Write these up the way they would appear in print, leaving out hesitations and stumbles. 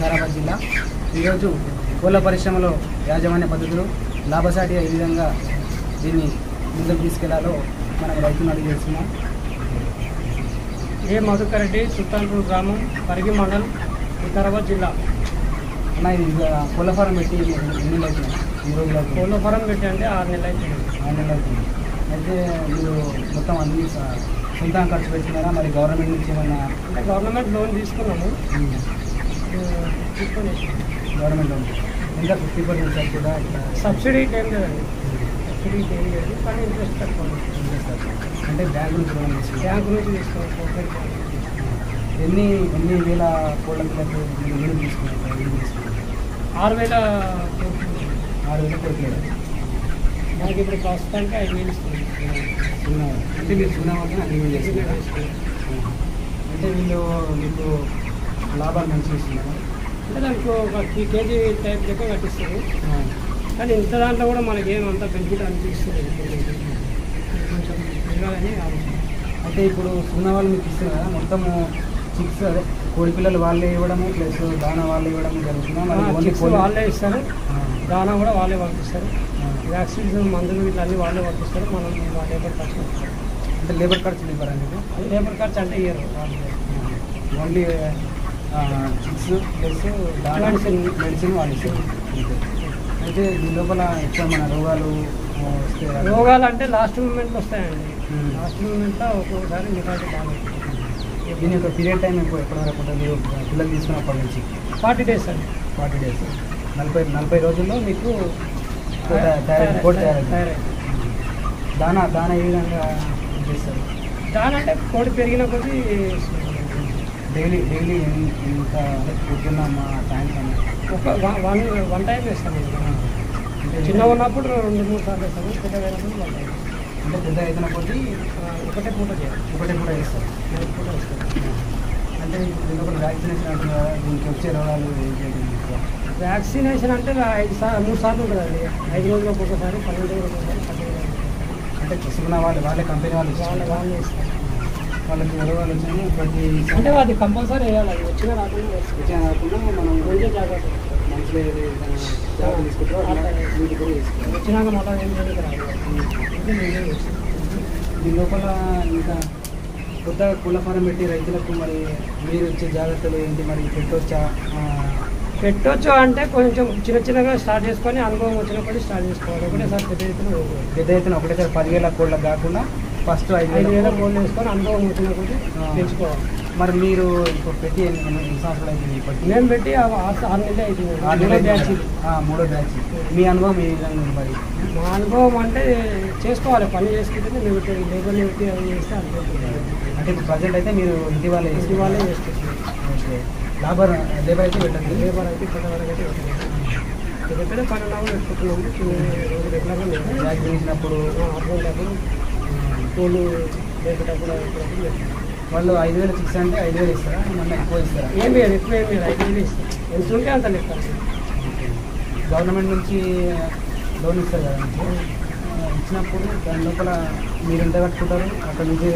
వికారాబాద్ జిల్లా. ఈరోజు కోళ్ళ పరిశ్రమలో యాజమాన్య పద్ధతులు లాభసాటిగా ఏ విధంగా దీన్ని ముందుకు తీసుకెళ్లాలో మనం రైతులను అడిగి చేస్తున్నాం. ఏ మధుకర్ రెడ్డి, సుల్తాన్పూర్ గ్రామం, పరిగి మండలం, వికారాబాద్ జిల్లా. అన్న ఇది కోళ్ళ ఫారం పెట్టి ఎన్ని నెలలు అవుతుంది? ఈ రోజులు అవుతుంది. కోళ్ళ ఫారం పెట్టి అంటే 6 నెలలు అవుతుంది. 6 నెలలు అవుతుంది. అయితే మీరు మొత్తం అన్ని సొంతంగా ఖర్చు పెట్టుకున్నారా? మరి గవర్నమెంట్ నుంచి ఏమన్నా? అంటే గవర్నమెంట్ లోన్ తీసుకున్నాము. తీసుకొని గవర్నమెంట్ లోన్ ఇంకా 50% సబ్సిడీ సబ్సిడీ ఏం లేదండి. సబ్సిడీ ఏం లేదు, కానీ ఇంట్రెస్ట్ తక్కువ. అంటే బ్యాంక్ నుంచి లోన్ తీసుకున్నాం. బ్యాంకు నుంచి తీసుకోవాలి. ఎన్ని వేల కోళ్ళ పిల్లలకు మీరు లోన్ తీసుకున్నారు? 6,000 6,000 కోట్లేదు. మనకి ఇప్పుడు ప్రస్తుతానికి 5,000 ఇస్తుంది. అంటే మీరు చిన్న వాళ్ళని అగ్రిమెంట్ చేస్తున్నారు. అంటే వీళ్ళు మీకు లాభాలు మంచిగా ఇస్తున్నారు. అంటే దానికి ఒక 3 కేజీ టైప్ లెక్క కట్టిస్తుంది. కానీ ఇంత దాంట్లో కూడా మనకి ఏమంత బెనిఫిట్ అనిపిస్తుంది. కొంచెం పెరగాలని ఆలోచన. అంటే ఇప్పుడు చిన్న వాళ్ళు మీకు ఇస్తున్నారు కదా, మొత్తము చిక్స్ అదే కోడి పిల్లలు వాళ్ళే ఇవ్వడము ప్లస్ దానా వాళ్ళే ఇవ్వడం జరుగుతుంది. చిక్స్ వాళ్ళే ఇస్తారు, దానా కూడా వాళ్ళే పంపిస్తారు, వ్యాక్సిన్స్ మందులు ఇట్లా అన్నీ వాళ్ళే పంపిస్తారు. మనం లేబర్ ఖర్చు అంటే లేబర్ ఖర్చు ఇవ్వరండి. లేబర్ ఖర్చు అంటే ఇయ్యరు. ఓన్లీ చిక్స్ ప్లస్ దానా మెడిసిన్ వాళ్ళు ఇస్తారు. అయితే దీని లోపల ఎక్కువ మన రోగాలు అంటే లాస్ట్ మూమెంట్లో వస్తాయండి. లాస్ట్ మూమెంట్లో ఒక్కొక్కసారి మిగతా బాగా. దీని యొక్క పీరియడ్ టైం ఎప్పటి వరకు ఉంటుంది? మీరు పిల్లలు తీసుకున్నప్పటి నుంచి 40 డేస్ అండి. 40 డేస్ 40 రోజుల్లో మీకు కోడి తయారవుతుంది. దానా ఏ విధంగా చేస్తారు? దాని అంటే కోడి పెరిగిన కొద్దీ డైలీ ఇంత పొద్దున్న మా సాయంత్రం ఒక వన్ టైం వేస్తామండి. చిన్నగా ఉన్నప్పుడు 2-3 సార్లు వేస్తాము. పెద్దగా అయినప్పుడు 1 టైం. అంటే పెద్ద అయిన కొద్దీ ఒకటే పూట చేయాలి. ఒకటే పూట వేస్తారు. అంటే దీనికి ఒక వ్యాక్సినేషన్ అంటున్నారు కదా, దీనికి వచ్చే రోగాలు ఏంటి? వ్యాక్సినేషన్ అంటే 3 సార్లు ఉంటుందండి. 5 రోజులకు ఒకసారి, 12 రోజులకు ఒకసారి, 10 రోజులకు ఒకసారి. అంటే తీసుకున్న వాళ్ళే కంపెనీ వాళ్ళు వాళ్ళే ఇస్తారు. వాళ్ళకి రోగాలు వచ్చాయి ప్రతి అంటే అది కంపల్సరీ వేయాలి. అది వచ్చినా రాకుండా కాకుండా మనం కొంచెం జాగ్రత్త మంచిగా తీసుకుంటాం. వచ్చినాక మళ్ళీ ఏం చేయలేదు. దీని లోపల ఇంకా కొత్త కోళ్ళ ఫారం పెట్టి రైతులకు మరి మీరు వచ్చే జాగ్రత్తలు ఏంటి? మరి పెట్టొచ్చు అంటే కొంచెం చిన్నగా స్టార్ట్ చేసుకొని అనుభవం వచ్చినప్పుడు స్టార్ట్ చేసుకోవాలి. ఒకటేసారి పెద్ద ఎత్తున ఒకటేసారి 10,000 కోళ్ళకు కాకుండా ఫస్ట్ 5,000 కోళ్ళు వేసుకొని అనుభవం వచ్చినప్పుడు పెంచుకోవాలి. మరి మీరు ఇప్పుడు పెట్టి ఎన్ని సంవత్సరాలు అవుతుంది? ఇప్పటికి నేను పెట్టి 6 నెలలు అవుతుంది. 3వ బ్యాచ్. మీ అనుభవం ఏ విధంగా ఉంది? మరి మా అనుభవం అంటే చేసుకోవాలి, పని చేసుకుంటే మేము లేబర్ పెట్టి అవి చేస్తే అనుకుంటున్నాను. అంటే ఇప్పుడు ప్రజెంట్ అయితే మీరు ఇంటి వాళ్ళే చేసుకుంటున్నాం. లేబర్ అయితే పెట్టండి. లేబర్ అయితే ఇప్పటివరకు అయితే పెట్టలేదు. 12 అవర్లు పెట్టుకుంటున్నాము. రోజు రెగ్యులర్గా మేము వ్యాక్సినేసినప్పుడు అర్థమైనప్పుడు కోళ్ళు లేపేటప్పుడు వాళ్ళు 5,000 చిక్స్ అంటే 5,000 ఇస్తారా? మళ్ళీ ఎక్కువ ఇస్తారా? ఏం లేదు, ఎక్కువ ఏం లేదు. 5,000 ఇస్తారు. ఎంత ఉంటే అంత లెక్క. గవర్నమెంట్ నుంచి లోన్ ఇస్తారు కదా, ఇచ్చినప్పుడు దాని లోపల మీరు ఎంత కట్టుకుంటారు? అక్కడ నుంచి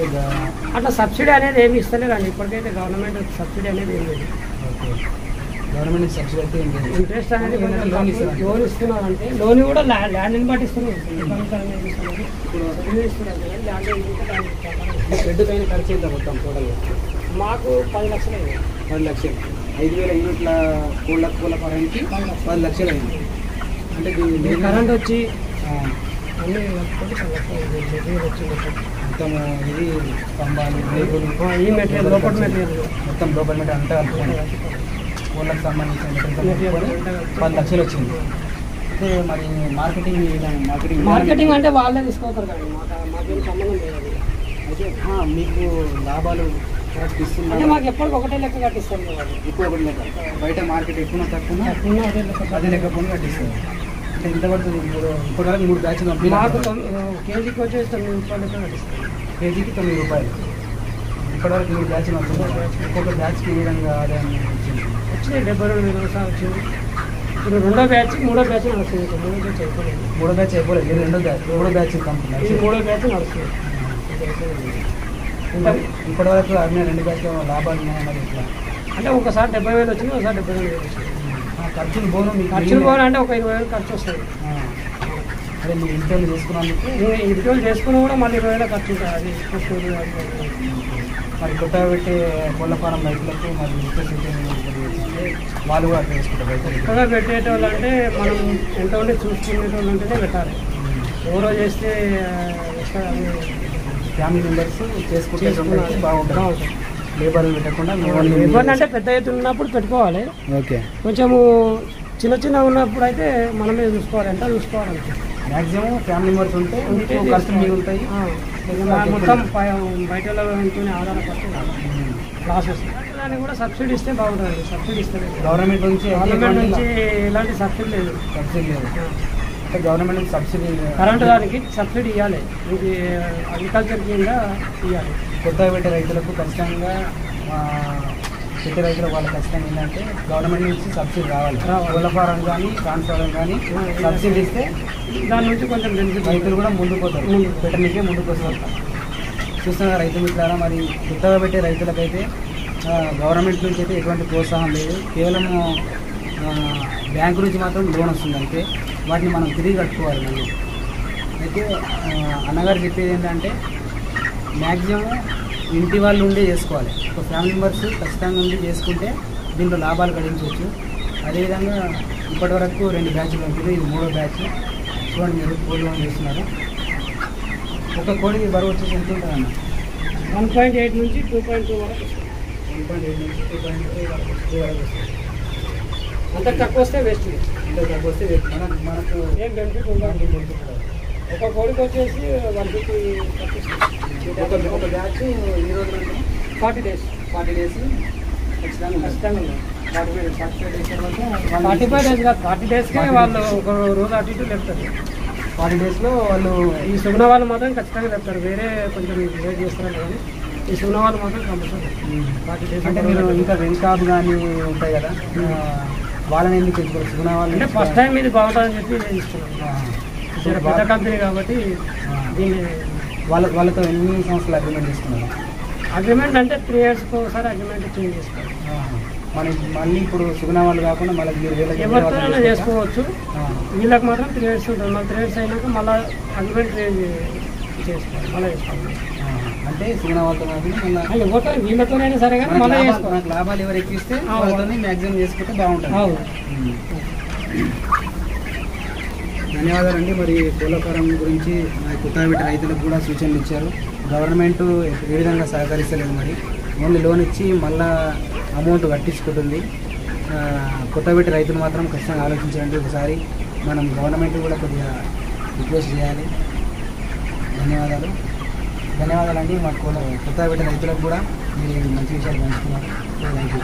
అట్లా సబ్సిడీ అనేది ఏమి ఇస్తలేదండి. ఇప్పటికైతే గవర్నమెంట్ సబ్సిడీ అనేది ఏం లేదు. ఓకే, గవర్నమెంట్ సబ్సిడీ అయితే ఏం లేదు. ఇంట్రెస్ట్ అనేది లోన్ ఇస్తున్నారంటే లోన్ కూడా ల్యాండ్ని బట్టి ఇస్తున్నారు. షెడ్డుకైన ఖర్చు ఎంత మొత్తం టోటల్గా? మాకు 10 లక్షలు అయింది. 10 లక్షలు. 5,000 యూనిట్ల కోళ్ళ ఫారానికి 10 లక్షలు అయింది. అంటే కరెంట్ వచ్చి అన్నీ కలుపుకొని 10 లక్షలు వచ్చింది. మొత్తం ఇది స్తంభాలు, రేకులు, ఈ మెటీరియల్ లోపల మెటీరియల్ మొత్తం లోపల మెటీరియల్ అంతా కలుపుకొని కోళ్ళకు సంబంధించిన మెటీరియల్ 10 లక్షలు వచ్చింది. అంటే మరి మార్కెటింగ్ అంటే వాళ్ళే తీసుకోతారు కానీ మాకేం సంబంధం లేదు. అయితే మీకు లాభాలు కరెక్ట్ ఇస్తున్నారు అంటే మాకు ఎప్పటికి ఒకటే లెక్క కట్టిస్తాం. ఎక్కువ ఒకటి లెక్క, బయట మార్కెట్ ఎక్కువ తక్కువ అదే లెక్క పోనీ కట్టిస్తారు. అంటే ఇంత పడుతుంది. ఇప్పటివరకు 3 బ్యాచ్లు మాకు కేజీకి వచ్చేసి 9 రూపాయలు లెక్క కట్టిస్తాం. కేజీకి 9 రూపాయలు. ఇప్పటివరకు 3 బ్యాచ్లు వస్తుంది. ఒక్కొక్క బ్యాచ్కి ఏ విధంగా ఆదాయం వచ్చింది? వచ్చినాయి 72,000 వచ్చింది. ఇప్పుడు 2వ బ్యాచ్ 3వ బ్యాచ్ నడుస్తుంది. 3వ బ్యాచ్ అయిపోలేదు. 3వ బ్యాచ్ అయిపోలేదు. 3వ బ్యాచ్ కంపెనీ 3వ బ్యాచ్ నడుస్తుంది. ఇప్పటివరకు అన్ని 2 బ్యాచ్లో లాభాలు ఉన్నాయన్నది ఇట్లా అంటే ఒకసారి 70,000 వచ్చింది, ఒకసారి 72,000 వచ్చింది. ఖర్చులు పోను మీకు ఖర్చులు పోవాలంటే ఒక 20,000 ఖర్చు వస్తుంది. అదే మీరు ఇంటి వాళ్ళు చేసుకున్నందుకు ఇంటి వాళ్ళు చేసుకుని కూడా మళ్ళీ 20,000 ఖర్చు ఉంటుంది. అది మరి కొత్తగా పెట్టే కోళ్ళ ఫారం రైతులకు మరి వాళ్ళు కూడా చేసుకుంటారు రైతులు. కొత్తగా పెట్టేటోళ్ళు అంటే మనం ఎంత ఉండి చూసుకునేటోళ్ళు ఉంటేనే పెట్టాలి. ఎవరో చేస్తే ఫ్యామిలీ మెంబర్స్ చేసుకుంటే బాగుంటుంది. లేబర్లు పెట్టకుండా లేబర్ అంటే పెద్ద ఎత్తున ఉన్నప్పుడు పెట్టుకోవాలి. ఓకే. కొంచెము చిన్న ఉన్నప్పుడు అయితే మనమే చూసుకోవాలి, ఎంత చూసుకోవాలి. మ్యాక్సిమం ఫ్యామిలీ మెంబర్స్ ఉంటే ఖర్చులు మిగులుతాయి. మొత్తం బయట ఆధారపడితే లాస్ వస్తుంది. దానికి కూడా సబ్సిడీ ఇస్తే బాగుంటుంది. సబ్సిడీ ఇస్తే గవర్నమెంట్ నుంచి ఎలాంటి సబ్సిడీ లేదు. సబ్సిడీ లేదు అంటే గవర్నమెంట్ నుంచి సబ్సిడీ కరెంటు దానికి సబ్సిడీ ఇవ్వాలి. ఇది అగ్రికల్చర్ కింద ఇవ్వాలి. కొత్తగా పెట్టే రైతులకు ఖచ్చితంగా పెట్టే రైతులకు వాళ్ళకి ఖచ్చితంగా ఏంటంటే గవర్నమెంట్ నుంచి సబ్సిడీ రావాలి. కోళ్ళ ఫారం కానీ ట్రాన్స్ఫారం కానీ సబ్సిడీ ఇస్తే దాని నుంచి కొంచెం బెనిఫిట్ రైతులు కూడా ముందుకు పోతారు. పెట్టడానికే ముందుకు వస్తారు. చూస్తున్నారు రైతు మిత్రులారా, మరి కొత్తగా పెట్టే రైతులకైతే గవర్నమెంట్ నుంచి అయితే ఎటువంటి ప్రోత్సాహం లేదు. కేవలం బ్యాంకు నుంచి మాత్రం లోన్ వస్తుంది. అయితే వాటిని మనం తిరిగి కట్టుకోవాలి. మళ్ళీ అయితే అన్నగారు చెప్పేది ఏంటంటే మ్యాక్సిమం ఇంటి వాళ్ళు ఉండే చేసుకోవాలి. ఒక ఫ్యామిలీ మెంబర్స్ ఖచ్చితంగా ఉండి చేసుకుంటే దీంట్లో లాభాలు గడించవచ్చు. అదేవిధంగా ఇప్పటి వరకు 2 బ్యాచ్లు ఉంటుంది. ఇది 3వ బ్యాచ్. చూడండి మీరు కోళ్ళు చేస్తున్నారు. ఒక కోడి బరువు వచ్చేసి ఎంత ఉంటుంది అన్న? 1.8 నుంచి 2.2 వరకు. 1.8 నుంచి 2.2 వరకు వస్తుంది. అంత తక్కువ వస్తే వేస్ట్. అంత తక్కువ వస్తే మనకు ఏం బెనిఫిట్ ఉండదు. ఒక కోడికి వచ్చేసి 150 ఒక బ్యాచ్ ఈ రోజు 40 డేస్. 40 డేస్ ఖచ్చితంగా ఉంది. 45 డేస్ తర్వాత 45 డేస్ కాదు, 40 డేస్కే వాళ్ళు ఒక రోజు అటు ఇటు లేపుతారు. 40 డేస్లో వాళ్ళు ఈ సుగుణ వాళ్ళు మాత్రం ఖచ్చితంగా లేపుతారు. వేరే కొంచెం వెయిట్ చేస్తారు కానీ ఈ సుగుణ వాళ్ళు మాత్రం కంపల్సరీ 40 డేస్. అంటే మీరు ఇంకా వెంకాబ్ కానీ ఉంటాయి కదా, వాళ్ళని ఎందుకు పెంచుకోవాలి? సుగుణ వాళ్ళు అంటే ఫస్ట్ టైం ఇది బాగుంటుందని చెప్పి నేను ఇస్తున్నాను. పెద్ద కంపెనీ కాబట్టి దీన్ని వాళ్ళతో ఎన్ని సంవత్సరాలు అగ్రిమెంట్ తీసుకున్నారు? అగ్రిమెంట్ అంటే 3 yearsకి ఒకసారి అగ్రిమెంట్ చేంజ్ చేసుకోవాలి. మళ్ళీ ఇప్పుడు సుగుణ వాళ్ళు కాకుండా మళ్ళీ ఎవరితోనైనా చేసుకోవచ్చు. వీళ్ళకి మాత్రం 3 years ఉంటుంది. మళ్ళీ 3 years అయినాక మళ్ళీ అగ్రిమెంట్ చేంజ్ చేసుకోవాలి. మళ్ళీ చేసుకోవాలి. అంటే సుగుణ వాళ్ళతో కాకుండా మళ్ళీ ఎవరితో వీళ్ళతోనైనా సరే కానీ మళ్ళీ చేసుకోవాలి. లాభాలు ఎవరు ఎక్కిస్తే వాళ్ళతోనే మ్యాక్సిమం చేసుకుంటే బాగుంటుంది. ధన్యవాదాలండి. మరి కోళ్ళ ఫారం గురించి కొత్తగా పెట్టే రైతులకు కూడా సూచనలు ఇచ్చారు. గవర్నమెంట్ ఏ విధంగా సహకరిస్తలేదు. మరి ఓన్లీ లోన్ ఇచ్చి మళ్ళా అమౌంట్ కట్టించుకుంటుంది. కొత్తగా పెట్టే రైతులు మాత్రం ఖచ్చితంగా ఆలోచించాలంటే ఒకసారి మనం గవర్నమెంట్ కూడా కొద్దిగా రిక్వెస్ట్ చేయాలి. ధన్యవాదాలండి. మా కొత్తగా పెట్టే రైతులకు కూడా మీరు మంచి విషయాలు పంచుకున్నారు. Thank you.